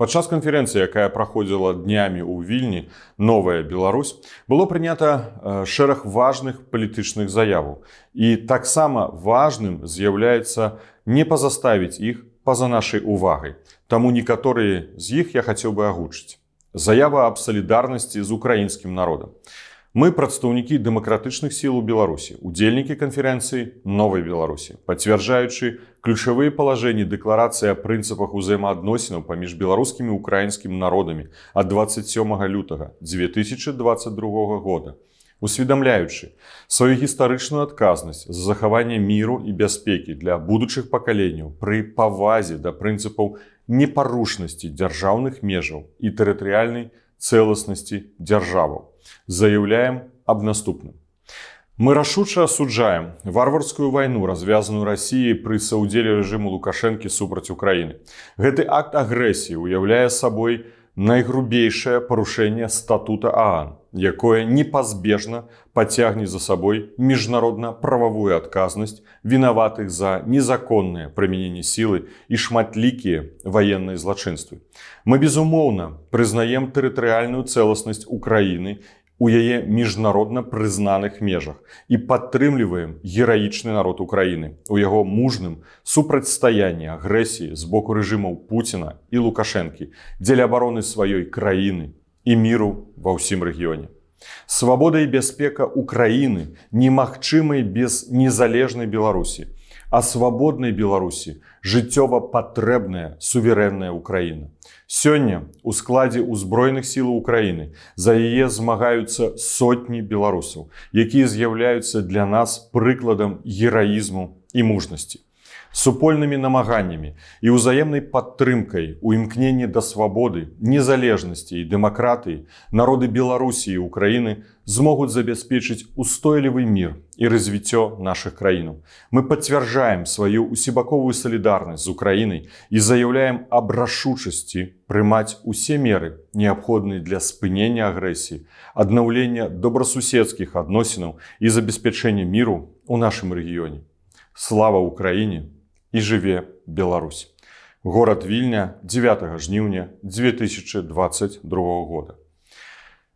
Падчас канферэнцыі, якая праходзіла днямі ў Вільні, новая Беларусь, было прынята шэраг важных палітычных заяваў. І таксама важным з'яўляецца не пазаставіць іх па-за нашай увагай. Таму некаторыя з іх я хацеў бы агучыць. Заява аб салідарнасці з украінскім народам. Мы прадстаўнікі дэмакратычных сіл у Беларусі, удзельнікі канферэнцыі новай Беларусі, пацвярджаючы ключавыя палажэнні дэкларацыі аб прынцыпах узаемаадносінаў паміж беларускімі і украінскімі народамі ад 27 лютага 2022 года, усведамляючы сваю гістарычную адказнасць за захаванне міру і бяспекі для будучых пакаленняў пры павазе да прынцыпаў непарушнасці дзяржаўных межаў і тэрытарыяльнай цэласнасці дзяржаваў. Заявляем аб наступным. Мы рашуча асуджаем варварскую вайну, развязаную Расіяй пры саўдзеле рэжыму Лукашэнкі супраць Украіны. Гэты акт агрэсіі уяўляе сабой найгрубейшае парушэнне статута ААН, якое непазбежна пацягне за сабой міжнародна-прававую адказнасць вінаватых за незаконнае прымяненне сілы і шматлікія ваенныя злачынствы. Мы, безумоўна, прызнаем тэрытарыяльную цэласнасць Украіны у яе міжнародна прызнаных межах і падтрымліваем гераічны народ Украіны у яго мужным супрацьстаянні агрэсіі з боку рэжымаў Пуціна і Лукашэнкі дзеля абароны сваёй краіны і міру ва ўсім рэгіёне. Свабода і бяспека Украіны немагчымай без незалежнай Беларусі, а свабоднай Беларусі жыццёва патрэбная суверэнная Украіна. Сёння у складзе ўзброеных сілаў Украіны за яе змагаюцца сотні беларусаў, якія з'яўляюцца для нас прыкладам гераізму і мужнасці. Супольнымі намаганнямі і ўзаемнай падтрымкай у імкненні да свабоды, незалежнасці і дэмакратыі народы Беларусі і Украіны змогуць забяспечыць устойлівы мір і развіццё нашых краінаў. Мы пацвярджаем сваю усебаковую салідарнасць з Украінай і заяўляем аб рашучасці прымаць усе меры, неабходныя для спынення агрэсіі, аднаўлення добрасуседскіх адносінаў і забеспячэння міру ў нашым рэгіёне. Слава Украіне! І жыве Беларусь. Горад Вільня, 9 жніўня 2022 года.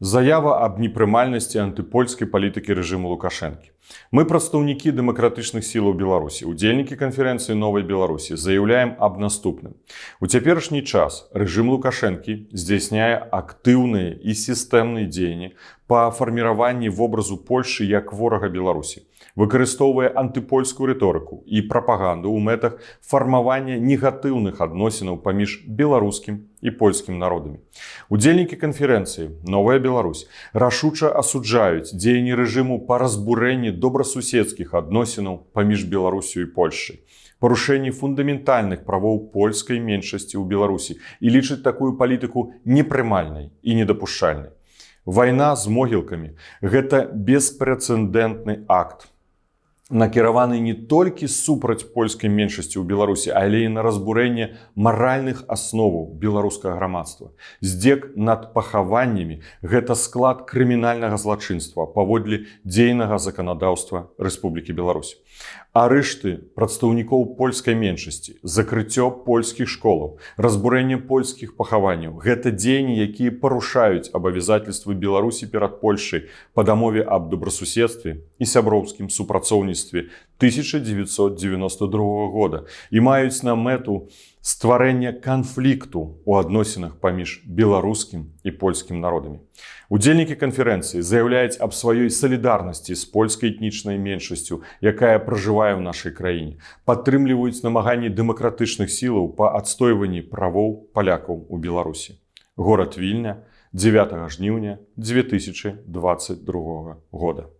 Заява аб непрымальнасці антыпольскай палітыкі рэжыму Лукашэнкі. Мы прадстаўнікі дэмакратычных сілаў Беларусі, удзельнікі канферэнцыі новай Беларусі, заяўляем аб наступным. У цяперашні час рэжым Лукашэнкі здзяйсняе актыўныя і сістэмныя дзеянні па фарміраванні вобразу Польшы як ворага Беларусі, выкарыстоўвае антыпольскую рыторыку і прапаганду ў мэтах фармавання негатыўных адносінаў паміж беларускім і польскім народамі. Удзельнікі канферэнцыі «Новая Беларусь» рашуча асуджаюць дзеянні рэжыму па разбурэнні добрасуседскіх адносінаў паміж Беларусю і Польшай, парушэнні фундаментальных правоў польскай меншасці ў Беларусі і лічаць такую палітыку непрымальнай і недапушчальнай. Вайна з могілкамі – гэта беспрэцэдэнтны акт, накіраваны не толькі супраць польскай меншасці ў Беларусі, але і на разбурэнне маральных асноваў беларускага грамадства. Здзек над пахаваннямі – гэта склад крымінальнага злачынства паводле дзейнага заканадаўства Рэспублікі Беларусь. Арышты прадстаўнікоў польскай меншасці, закрыццё польскіх школаў, разбурэнне польскіх пахаванняў – гэта дзеянні, якія парушаюць абавязательствы Беларусі перад Польшай па дамове аб добрасуседстве і сяброўскім супрацоўніцтве 1992 года і маюць на мэту стварэння канфлікту ў адносінах паміж беларускім і польскім народамі. Удзельнікі канферэнцыі заяўляюць аб сваёй салідарнасці з польскай этнічнай меншасцю, якая пражывае ў нашай краіне, падтрымліваюць намаганні дэмакратычных сілаў па адстойванні правоў палякаў у Беларусі. Горад Вільня, 9 жніўня 2022 года.